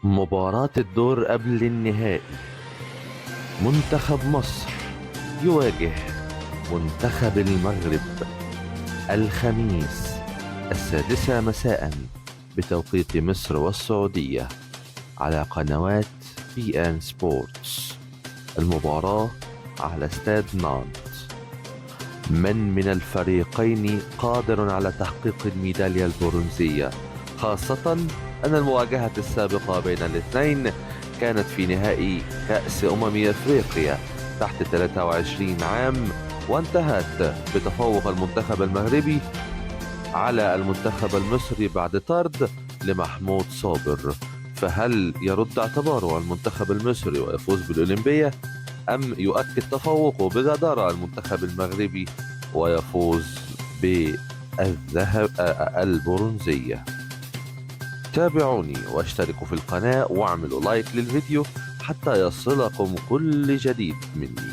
مباراة الدور قبل النهائي، منتخب مصر يواجه منتخب المغرب الخميس 6 مساء بتوقيت مصر والسعودية على قنوات بي ان سبورتس. المباراة على استاد نانت. من الفريقين قادر على تحقيق الميدالية البرونزية، خاصة أن المواجهة السابقة بين الاثنين كانت في نهائي كأس أفريقيا تحت 23 عام، وانتهت بتفوق المنتخب المغربي على المنتخب المصري بعد طرد لمحمود صابر. فهل يرد اعتباره المنتخب المصري ويفوز بالأولمبية، أم يؤكد تفوقه بجدارة المنتخب المغربي ويفوز بالذهب البرونزية؟ تابعوني واشتركوا في القناة واعملوا لايك للفيديو حتى يصلكم كل جديد مني.